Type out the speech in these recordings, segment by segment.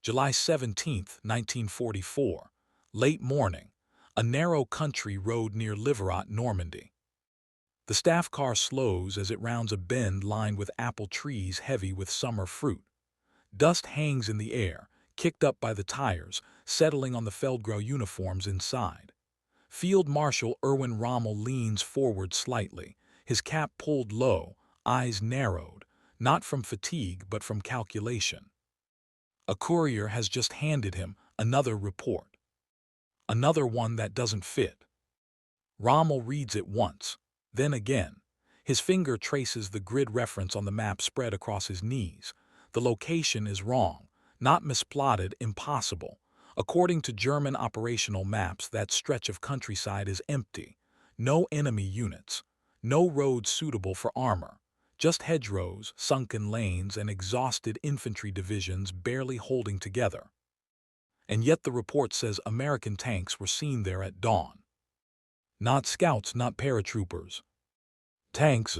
July 17, 1944. Late morning. A narrow country road near Liverat, Normandy. The staff car slows as it rounds a bend lined with apple trees heavy with summer fruit. Dust hangs in the air, kicked up by the tires, settling on the Feldgrau uniforms inside. Field Marshal Erwin Rommel leans forward slightly, his cap pulled low, eyes narrowed, not from fatigue but from calculation. A courier has just handed him another report. Another one that doesn't fit. Rommel reads it once, then again. His finger traces the grid reference on the map spread across his knees. The location is wrong, not misplotted, impossible. According to German operational maps, that stretch of countryside is empty. No enemy units. No roads suitable for armor. Just hedgerows, sunken lanes, and exhausted infantry divisions barely holding together. And yet the report says American tanks were seen there at dawn. Not scouts, not paratroopers. Tanks.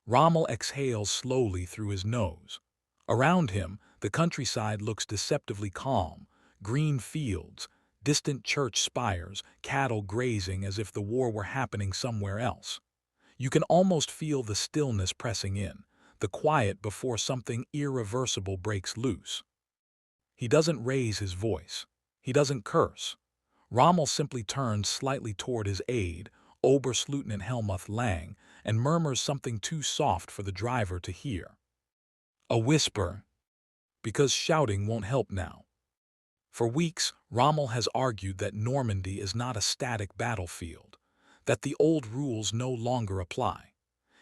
Rommel exhales slowly through his nose. Around him, the countryside looks deceptively calm. Green fields, distant church spires, cattle grazing as if the war were happening somewhere else. You can almost feel the stillness pressing in, the quiet before something irreversible breaks loose. He doesn't raise his voice. He doesn't curse. Rommel simply turns slightly toward his aide, Oberstleutnant Helmuth Lang, and murmurs something too soft for the driver to hear. A whisper, because shouting won't help now. For weeks, Rommel has argued that Normandy is not a static battlefield, that the old rules no longer apply.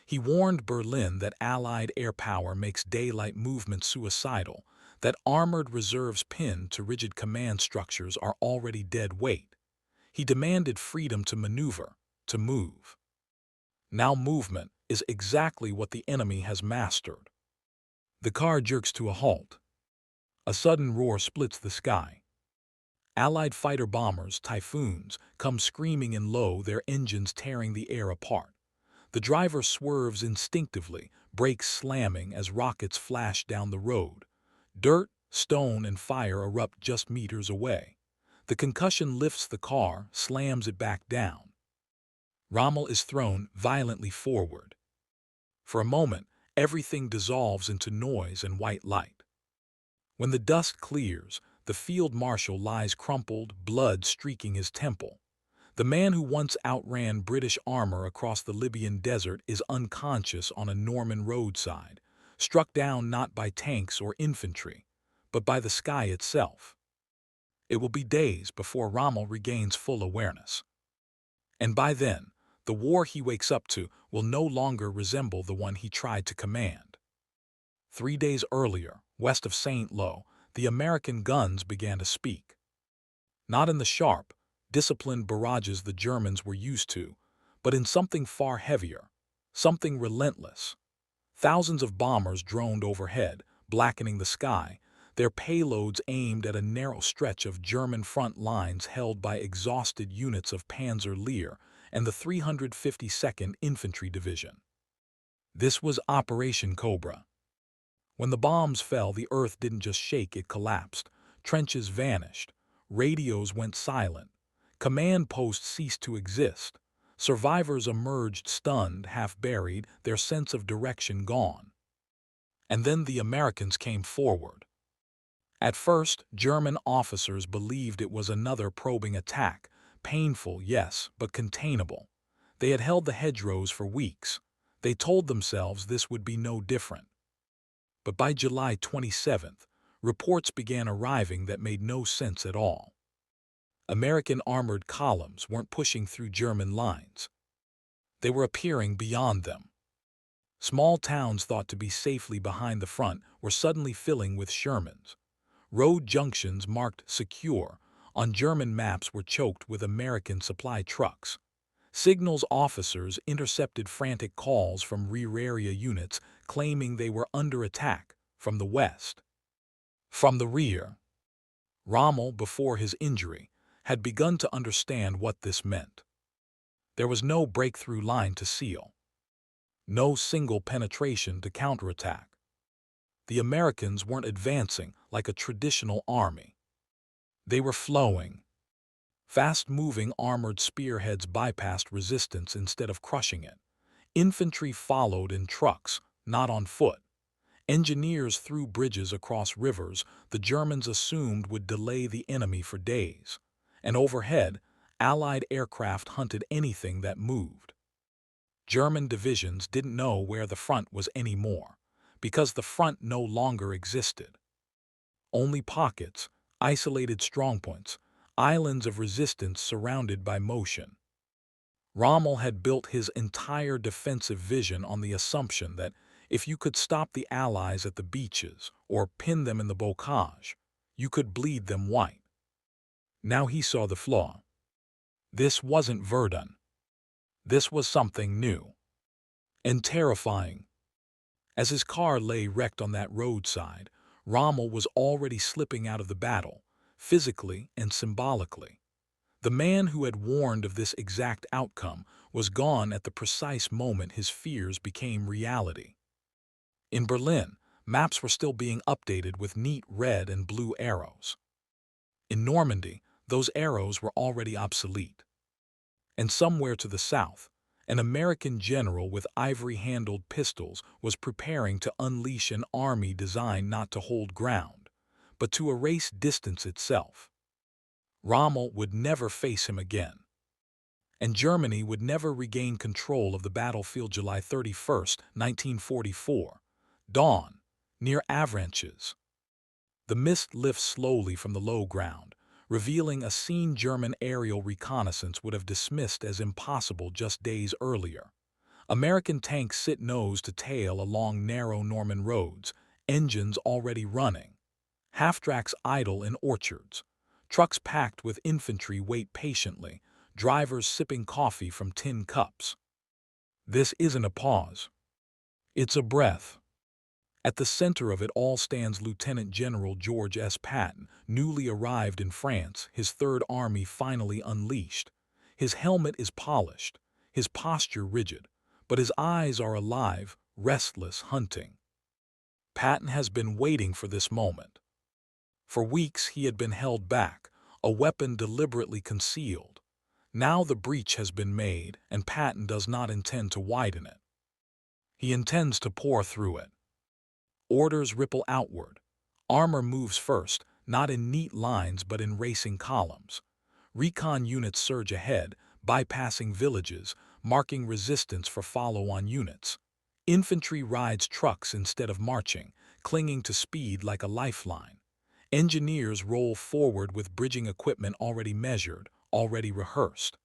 He warned Berlin that Allied air power makes daylight movement suicidal, that armored reserves pinned to rigid command structures are already dead weight. He demanded freedom to maneuver, to move. Now movement is exactly what the enemy has mastered. The car jerks to a halt. A sudden roar splits the sky. Allied fighter-bombers, Typhoons, come screaming in low, their engines tearing the air apart. The driver swerves instinctively, brakes slamming as rockets flash down the road. Dirt, stone, and fire erupt just meters away. The concussion lifts the car, slams it back down. Rommel is thrown violently forward. For a moment, everything dissolves into noise and white light. When the dust clears, the field marshal lies crumpled, blood streaking his temple. The man who once outran British armor across the Libyan desert is unconscious on a Norman roadside, struck down not by tanks or infantry, but by the sky itself. It will be days before Rommel regains full awareness. And by then, the war he wakes up to will no longer resemble the one he tried to command. 3 days earlier, west of St. Lo, the American guns began to speak. Not in the sharp, disciplined barrages the Germans were used to, but in something far heavier, something relentless. Thousands of bombers droned overhead, blackening the sky, their payloads aimed at a narrow stretch of German front lines held by exhausted units of Panzer Lehr and the 352nd Infantry Division. This was Operation Cobra. When the bombs fell, the earth didn't just shake, it collapsed. Trenches vanished. Radios went silent. Command posts ceased to exist. Survivors emerged stunned, half buried, their sense of direction gone. And then the Americans came forward. At first, German officers believed it was another probing attack. Painful, yes, but containable. They had held the hedgerows for weeks. They told themselves this would be no different. But by July 27th, reports began arriving that made no sense at all. American armored columns weren't pushing through German lines. They were appearing beyond them. Small towns thought to be safely behind the front were suddenly filling with Shermans. Road junctions marked secure on German maps were choked with American supply trucks. Signals officers intercepted frantic calls from rear area units claiming they were under attack from the west. From the rear, Rommel, before his injury, had begun to understand what this meant. There was no breakthrough line to seal. No single penetration to counterattack. the Americans weren't advancing like a traditional army. They were flowing. Fast-moving armored spearheads bypassed resistance instead of crushing it. Infantry followed in trucks, not on foot. Engineers threw bridges across rivers the Germans assumed would delay the enemy for days. And overhead, Allied aircraft hunted anything that moved. German divisions didn't know where the front was anymore, because the front no longer existed. Only pockets, isolated strongpoints, islands of resistance surrounded by motion. Rommel had built his entire defensive vision on the assumption that if you could stop the Allies at the beaches or pin them in the bocage, you could bleed them white. Now he saw the flaw. This wasn't Verdun. This was something new and terrifying. As his car lay wrecked on that roadside, Rommel was already slipping out of the battle, physically and symbolically. The man who had warned of this exact outcome was gone at the precise moment his fears became reality. In Berlin, maps were still being updated with neat red and blue arrows. In Normandy, those arrows were already obsolete. And somewhere to the south, an American general with ivory-handled pistols was preparing to unleash an army designed not to hold ground, but to erase distance itself. Rommel would never face him again. And Germany would never regain control of the battlefield. July 31st, 1944. Dawn, near Avranches. The mist lifts slowly from the low ground, revealing a scene German aerial reconnaissance would have dismissed as impossible just days earlier. American tanks sit nose to tail along narrow Norman roads, engines already running. Half-tracks idle in orchards. Trucks packed with infantry wait patiently, drivers sipping coffee from tin cups. This isn't a pause. It's a breath. At the center of it all stands Lieutenant General George S. Patton, newly arrived in France, his Third Army finally unleashed. His helmet is polished, his posture rigid, but his eyes are alive, restless, hunting. Patton has been waiting for this moment. For weeks he had been held back, a weapon deliberately concealed. Now the breach has been made, and Patton does not intend to widen it. He intends to pour through it. Orders ripple outward. Armor moves first, not in neat lines but in racing columns. Recon units surge ahead, bypassing villages, marking resistance for follow-on units. Infantry rides trucks instead of marching, clinging to speed like a lifeline. Engineers roll forward with bridging equipment already measured, already rehearsed.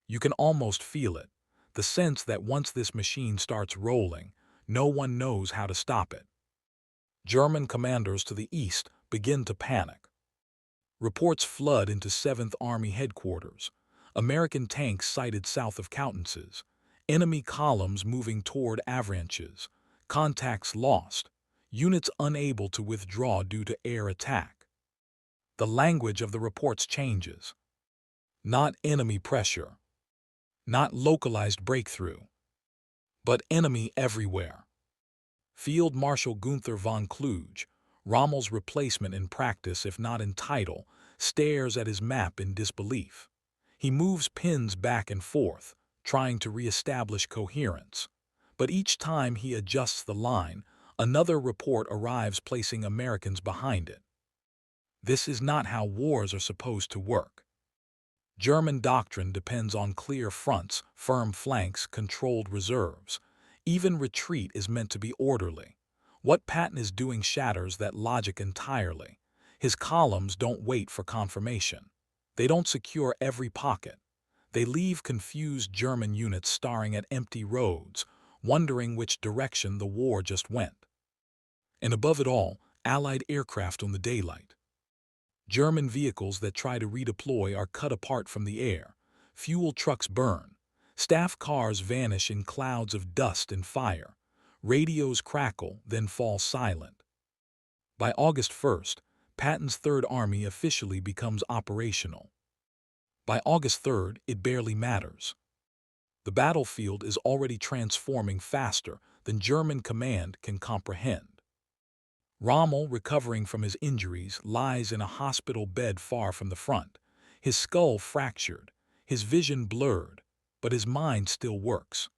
You can almost feel it, the sense that once this machine starts rolling, no one knows how to stop it. German commanders to the east begin to panic. Reports flood into 7th Army headquarters. American tanks sighted south of Coutances. Enemy columns moving toward Avranches. Contacts lost. Units unable to withdraw due to air attack. The language of the reports changes. Not enemy pressure. Not localized breakthrough. But enemy everywhere. Field Marshal Gunther von Kluge, Rommel's replacement in practice if not in title, stares at his map in disbelief. He moves pins back and forth, trying to re-establish coherence. But each time he adjusts the line, another report arrives placing Americans behind it. This is not how wars are supposed to work. German doctrine depends on clear fronts, firm flanks, controlled reserves. Even retreat is meant to be orderly. What Patton is doing shatters that logic entirely. His columns don't wait for confirmation. They don't secure every pocket. They leave confused German units staring at empty roads, wondering which direction the war just went. And above it all, Allied aircraft on the daylight. German vehicles that try to redeploy are cut apart from the air. Fuel trucks burn. Staff cars vanish in clouds of dust and fire. Radios crackle, then fall silent. By August 1st, Patton's Third Army officially becomes operational. By August 3rd, it barely matters. The battlefield is already transforming faster than German command can comprehend. Rommel, recovering from his injuries, lies in a hospital bed far from the front, his skull fractured, his vision blurred, but his mind still works.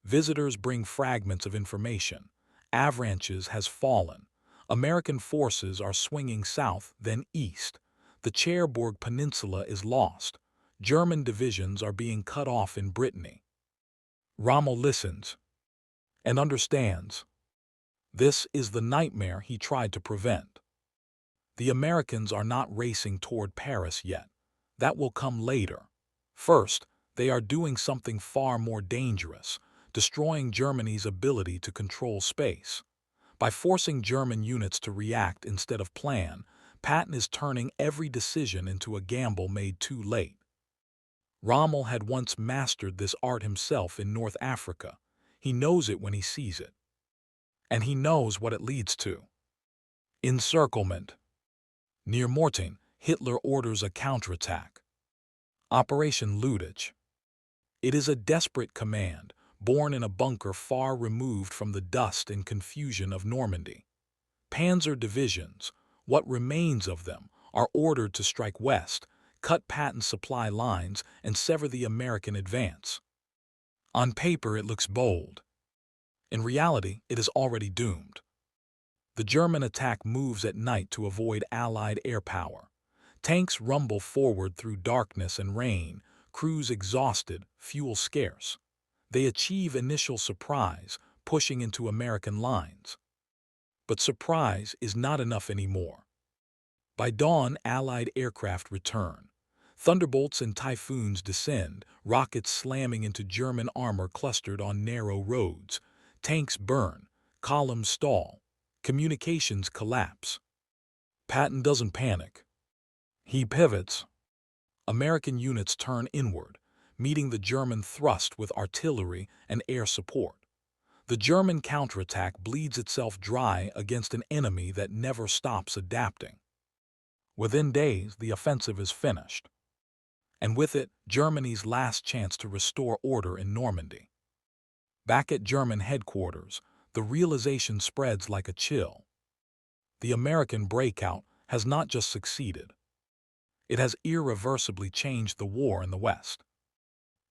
Visitors bring fragments of information. Avranches has fallen. American forces are swinging south, then east. The Cherbourg Peninsula is lost. German divisions are being cut off in Brittany. Rommel listens and understands. This is the nightmare he tried to prevent. The Americans are not racing toward Paris yet. That will come later. First, they are doing something far more dangerous, destroying Germany's ability to control space. By forcing German units to react instead of plan, Patton is turning every decision into a gamble made too late. Rommel had once mastered this art himself in North Africa. He knows it when he sees it. And he knows what it leads to. Encirclement. Near Mortain, Hitler orders a counterattack. Operation Ludwig. It is a desperate command, born in a bunker far removed from the dust and confusion of Normandy. Panzer divisions, what remains of them, are ordered to strike west, cut Patton's supply lines, and sever the American advance. On paper, it looks bold. In reality, it is already doomed. The German attack moves at night to avoid Allied air power. Tanks rumble forward through darkness and rain, crews exhausted, fuel scarce. They achieve initial surprise, pushing into American lines. But surprise is not enough anymore. By dawn, Allied aircraft return. Thunderbolts and Typhoons descend, rockets slamming into German armor clustered on narrow roads. Tanks burn, columns stall, communications collapse. Patton doesn't panic. He pivots. American units turn inward, meeting the German thrust with artillery and air support. The German counterattack bleeds itself dry against an enemy that never stops adapting. Within days, the offensive is finished. And with it, Germany's last chance to restore order in Normandy. Back at German headquarters, the realization spreads like a chill. The American breakout has not just succeeded. It has irreversibly changed the war in the West.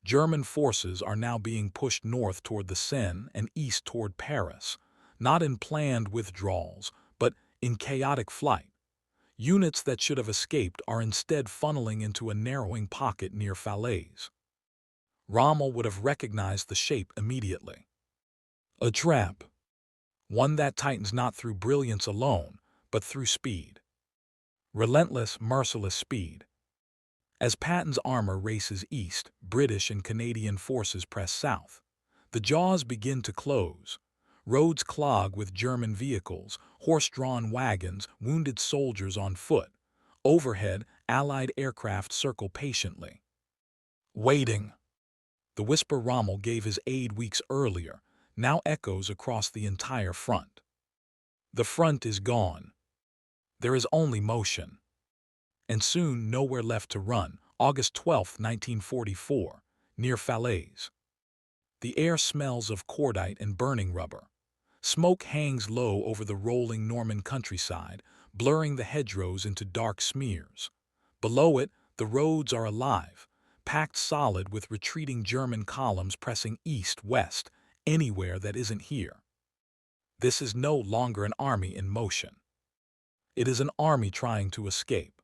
German forces are now being pushed north toward the Seine and east toward Paris, not in planned withdrawals, but in chaotic flight. Units that should have escaped are instead funneling into a narrowing pocket near Falaise. Rommel would have recognized the shape immediately. A trap. One that tightens not through brilliance alone, but through speed. Relentless, merciless speed. As Patton's armor races east, British and Canadian forces press south. The jaws begin to close. Roads clog with German vehicles, horse-drawn wagons, wounded soldiers on foot. Overhead, Allied aircraft circle patiently. Waiting. The whisper Rommel gave his aide weeks earlier now echoes across the entire front. The front is gone. There is only motion. And soon nowhere left to run. August 12, 1944, near Falaise. The air smells of cordite and burning rubber. Smoke hangs low over the rolling Norman countryside, blurring the hedgerows into dark smears. Below it, the roads are alive, packed solid with retreating German columns pressing east-west, anywhere that isn't here. This is no longer an army in motion. It is an army trying to escape.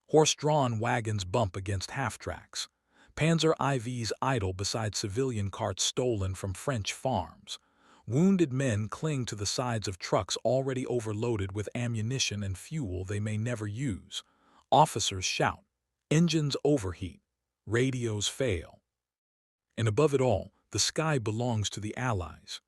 Horse-drawn wagons bump against half-tracks. Panzer IVs idle beside civilian carts stolen from French farms. Wounded men cling to the sides of trucks already overloaded with ammunition and fuel they may never use. Officers shout. Engines overheat. Radios fail. And above it all, the sky belongs to the Allies.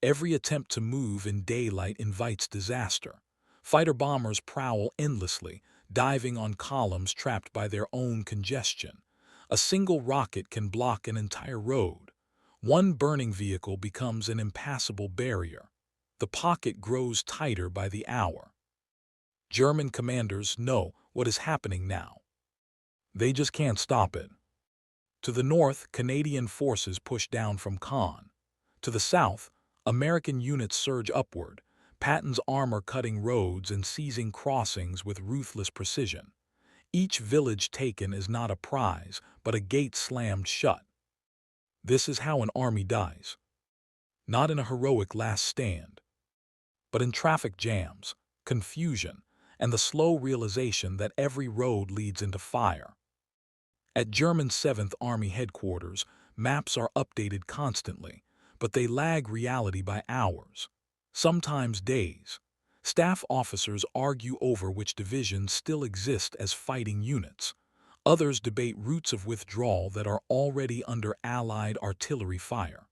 Every attempt to move in daylight invites disaster. Fighter-bombers prowl endlessly, diving on columns trapped by their own congestion. A single rocket can block an entire road. One burning vehicle becomes an impassable barrier. The pocket grows tighter by the hour. German commanders know what is happening now. They just can't stop it. To the north, Canadian forces push down from Caen. To the south, American units surge upward, Patton's armor cutting roads and seizing crossings with ruthless precision. Each village taken is not a prize, but a gate slammed shut. This is how an army dies. Not in a heroic last stand, but in traffic jams, confusion, and the slow realization that every road leads into fire. At German 7th Army headquarters, maps are updated constantly, but they lag reality by hours, sometimes days. Staff officers argue over which divisions still exist as fighting units. Others debate routes of withdrawal that are already under Allied artillery fire.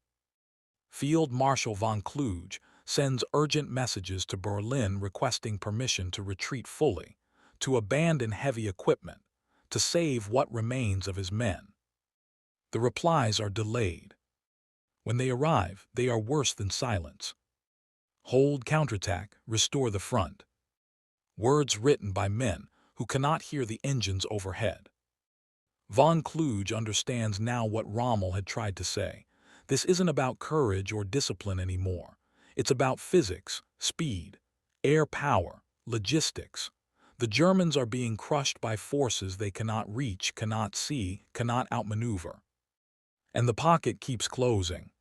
Field Marshal von Kluge sends urgent messages to Berlin requesting permission to retreat fully, to abandon heavy equipment, to save what remains of his men. The replies are delayed. When they arrive, they are worse than silence. Hold counterattack, restore the front. Words written by men who cannot hear the engines overhead. Von Kluge understands now what Rommel had tried to say. This isn't about courage or discipline anymore. It's about physics, speed, air power, logistics. The Germans are being crushed by forces they cannot reach, cannot see, cannot outmaneuver. And the pocket keeps closing.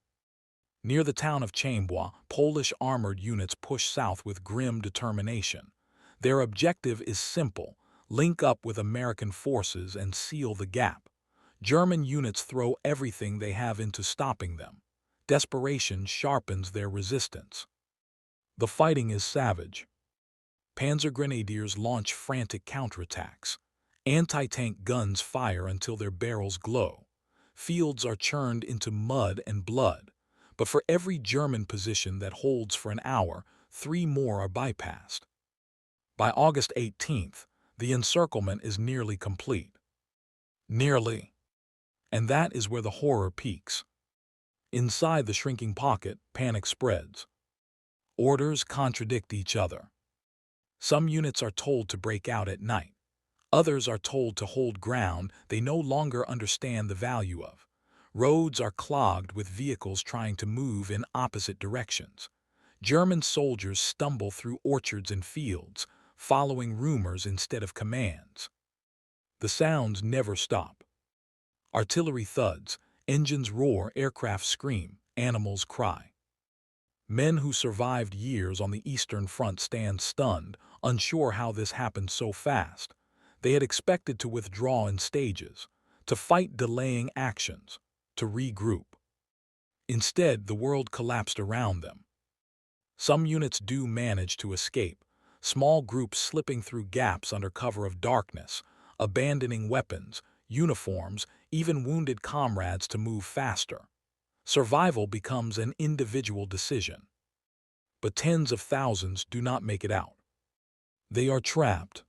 Near the town of Chambwa, Polish armored units push south with grim determination. Their objective is simple: link up with American forces and seal the gap. German units throw everything they have into stopping them. Desperation sharpens their resistance. The fighting is savage. Panzer grenadiers launch frantic counterattacks. Anti-tank guns fire until their barrels glow. Fields are churned into mud and blood. But for every German position that holds for an hour, 3 more are bypassed. By August 18th, the encirclement is nearly complete. Nearly. And that is where the horror peaks. Inside the shrinking pocket, panic spreads. Orders contradict each other. Some units are told to break out at night. Others are told to hold ground they no longer understand the value of. Roads are clogged with vehicles trying to move in opposite directions. German soldiers stumble through orchards and fields, following rumors instead of commands. The sounds never stop. Artillery thuds, engines roar, aircraft scream, animals cry. Men who survived years on the Eastern Front stand stunned, unsure how this happened so fast. They had expected to withdraw in stages, to fight delaying actions, to regroup. Instead, the world collapsed around them. Some units do manage to escape, small groups slipping through gaps under cover of darkness, abandoning weapons, uniforms, even wounded comrades to move faster. Survival becomes an individual decision. But tens of thousands do not make it out. They are trapped.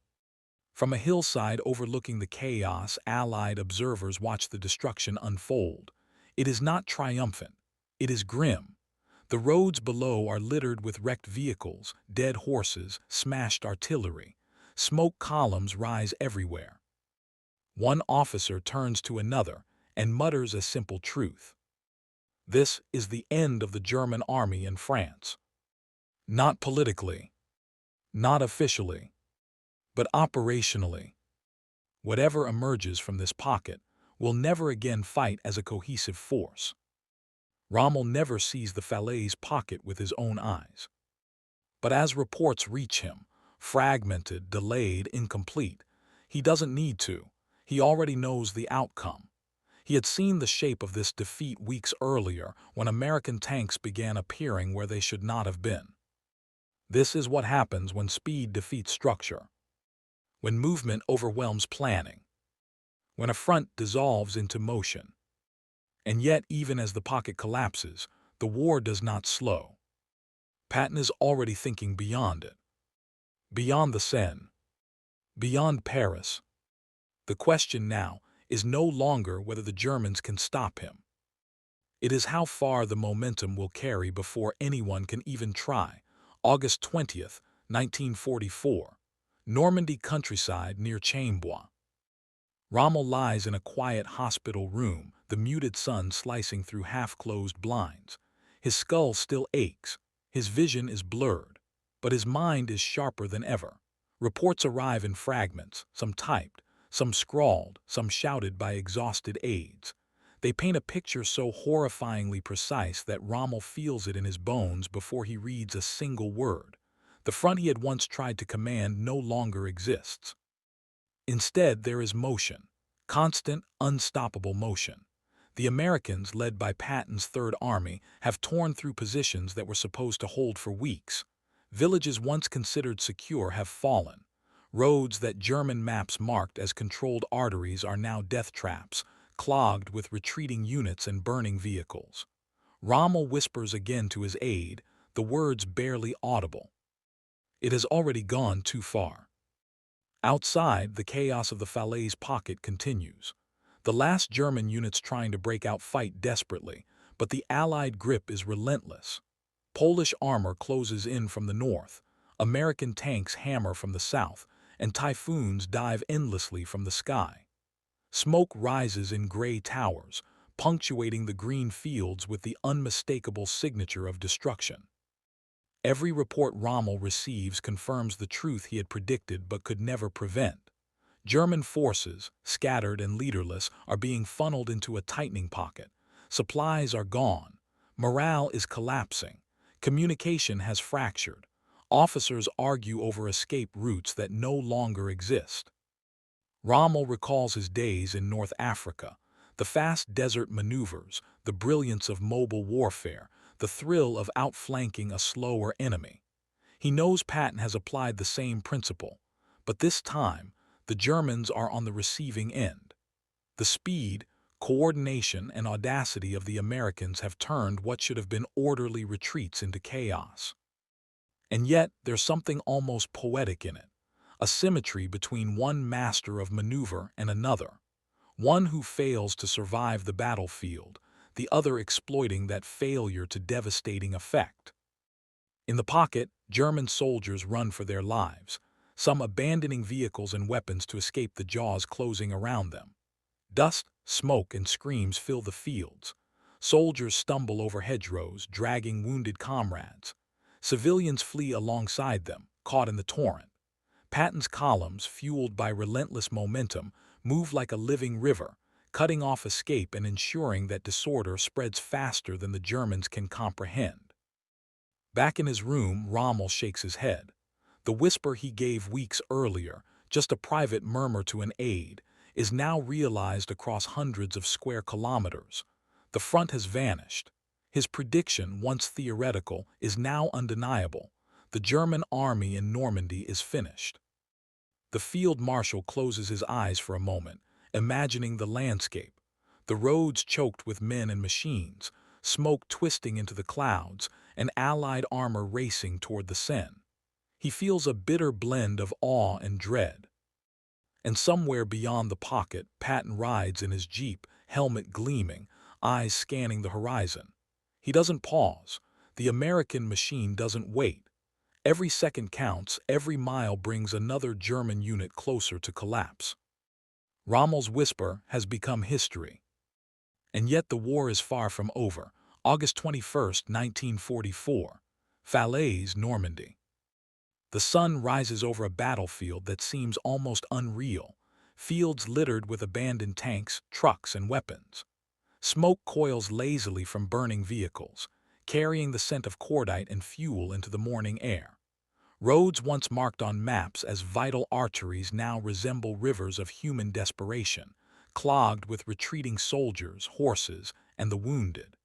From a hillside overlooking the chaos, Allied observers watch the destruction unfold. It is not triumphant. It is grim. The roads below are littered with wrecked vehicles, dead horses, smashed artillery. Smoke columns rise everywhere. One officer turns to another and mutters a simple truth. This is the end of the German army in France. Not politically, not officially, but operationally. Whatever emerges from this pocket will never again fight as a cohesive force. Rommel never sees the Falaise pocket with his own eyes. But as reports reach him, fragmented, delayed, incomplete, he doesn't need to. He already knows the outcome. He had seen the shape of this defeat weeks earlier when American tanks began appearing where they should not have been. This is what happens when speed defeats structure, when movement overwhelms planning, when a front dissolves into motion. And yet, even as the pocket collapses, the war does not slow. Patton is already thinking beyond it. Beyond the Seine. Beyond Paris. The question now is no longer whether the Germans can stop him. It is how far the momentum will carry before anyone can even try. August 20th, 1944. Normandy countryside near Chambwa. Rommel lies in a quiet hospital room, the muted sun slicing through half-closed blinds. His skull still aches. His vision is blurred. but his mind is sharper than ever. Reports arrive in fragments, some typed, some scrawled, some shouted by exhausted aides. They paint a picture so horrifyingly precise that Rommel feels it in his bones before he reads a single word. The front he had once tried to command no longer exists. Instead, there is motion, constant, unstoppable motion. The Americans, led by Patton's Third Army, have torn through positions that were supposed to hold for weeks. Villages once considered secure have fallen. Roads that German maps marked as controlled arteries are now death traps, clogged with retreating units and burning vehicles. Rommel whispers again to his aide, the words barely audible. It has already gone too far. Outside, the chaos of the Falaise pocket continues. The last German units trying to break out fight desperately, but the Allied grip is relentless. Polish armor closes in from the north, American tanks hammer from the south, and typhoons dive endlessly from the sky. Smoke rises in gray towers, punctuating the green fields with the unmistakable signature of destruction. Every report Rommel receives confirms the truth he had predicted but could never prevent. German forces, scattered and leaderless, are being funneled into a tightening pocket. Supplies are gone. Morale is collapsing. Communication has fractured. Officers argue over escape routes that no longer exist. Rommel recalls his days in North Africa, the fast desert maneuvers, the brilliance of mobile warfare, the thrill of outflanking a slower enemy. He knows Patton has applied the same principle, but this time, the Germans are on the receiving end. The speed, coordination, and audacity of the Americans have turned what should have been orderly retreats into chaos. And yet, there's something almost poetic in it, a symmetry between one master of maneuver and another, one who fails to survive the battlefield, the other exploiting that failure to devastating effect. In the pocket, German soldiers run for their lives, some abandoning vehicles and weapons to escape the jaws closing around them. Dust, smoke, and screams fill the fields. Soldiers stumble over hedgerows, dragging wounded comrades. Civilians flee alongside them, caught in the torrent. Patton's columns, fueled by relentless momentum, move like a living river, cutting off escape and ensuring that disorder spreads faster than the Germans can comprehend. Back in his room, Rommel shakes his head. The whisper he gave weeks earlier, just a private murmur to an aide, is now realized across hundreds of square kilometers. The front has vanished. His prediction, once theoretical, is now undeniable. The German army in Normandy is finished. The field marshal closes his eyes for a moment, imagining the landscape. The roads choked with men and machines, smoke twisting into the clouds, and Allied armor racing toward the Seine. He feels a bitter blend of awe and dread. And somewhere beyond the pocket, Patton rides in his jeep, helmet gleaming, eyes scanning the horizon. He doesn't pause. The American machine doesn't wait. Every second counts, every mile brings another German unit closer to collapse. Rommel's whisper has become history. And yet the war is far from over. August 21, 1944. Falaise, Normandy. The sun rises over a battlefield that seems almost unreal, fields littered with abandoned tanks, trucks, and weapons. Smoke coils lazily from burning vehicles, carrying the scent of cordite and fuel into the morning air. Roads once marked on maps as vital arteries now resemble rivers of human desperation, clogged with retreating soldiers, horses, and the wounded.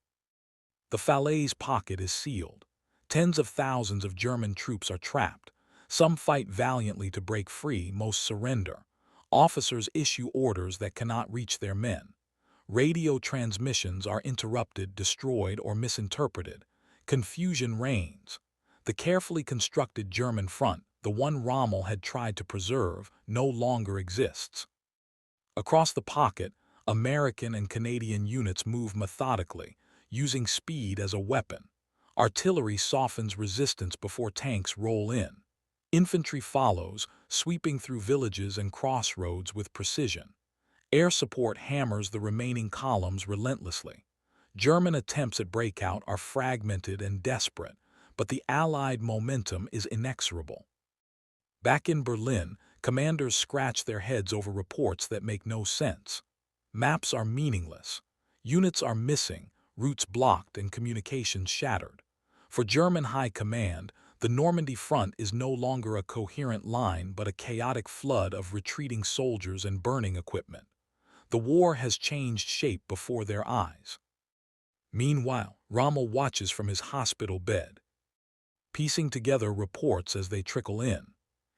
The Falaise pocket is sealed. Tens of thousands of German troops are trapped. Some fight valiantly to break free, most surrender. Officers issue orders that cannot reach their men. Radio transmissions are interrupted, destroyed, or misinterpreted. Confusion reigns. The carefully constructed German front, the one Rommel had tried to preserve, no longer exists. Across the pocket, American and Canadian units move methodically, using speed as a weapon. Artillery softens resistance before tanks roll in. Infantry follows, sweeping through villages and crossroads with precision. Air support hammers the remaining columns relentlessly. German attempts at breakout are fragmented and desperate, but the Allied momentum is inexorable. Back in Berlin, commanders scratch their heads over reports that make no sense. Maps are meaningless. Units are missing, routes blocked, and communications shattered. For German High Command, the Normandy front is no longer a coherent line but a chaotic flood of retreating soldiers and burning equipment. The war has changed shape before their eyes. Meanwhile, Rommel watches from his hospital bed, piecing together reports as they trickle in.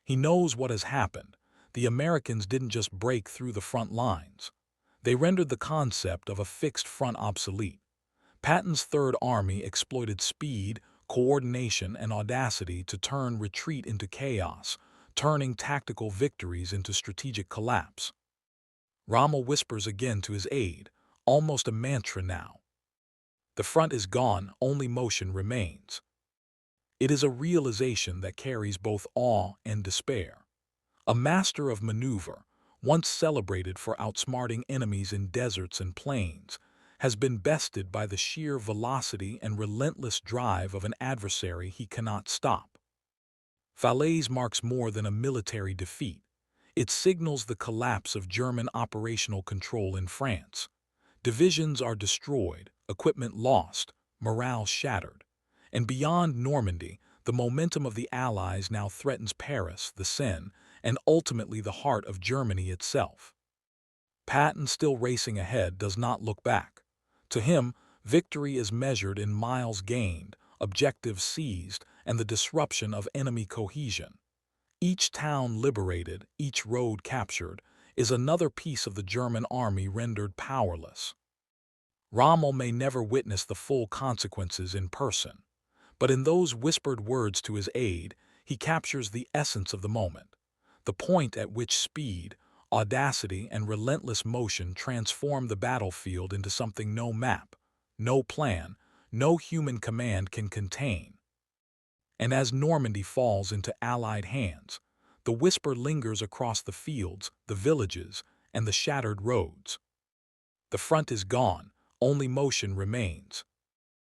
He knows what has happened. The Americans didn't just break through the front lines. They rendered the concept of a fixed front obsolete. Patton's Third Army exploited speed, coordination, and audacity to turn retreat into chaos, turning tactical victories into strategic collapse. Rommel whispers again to his aide, almost a mantra now. The front is gone, only motion remains. It is a realization that carries both awe and despair. A master of maneuver, once celebrated for outsmarting enemies in deserts and plains, has been bested by the sheer velocity and relentless drive of an adversary he cannot stop. Falaise marks more than a military defeat. It signals the collapse of German operational control in France. Divisions are destroyed, equipment lost, morale shattered. And beyond Normandy, the momentum of the Allies now threatens Paris, the Seine, and ultimately the heart of Germany itself. Patton, still racing ahead, does not look back. To him, victory is measured in miles gained, objectives seized, and the disruption of enemy cohesion. Each town liberated, each road captured, is another piece of the German army rendered powerless. Rommel may never witness the full consequences in person, but in those whispered words to his aide, he captures the essence of the moment, the point at which speed, audacity, and relentless motion transform the battlefield into something no map, no plan, no human command can contain. And as Normandy falls into Allied hands, the whisper lingers across the fields, the villages, and the shattered roads. The front is gone, only motion remains.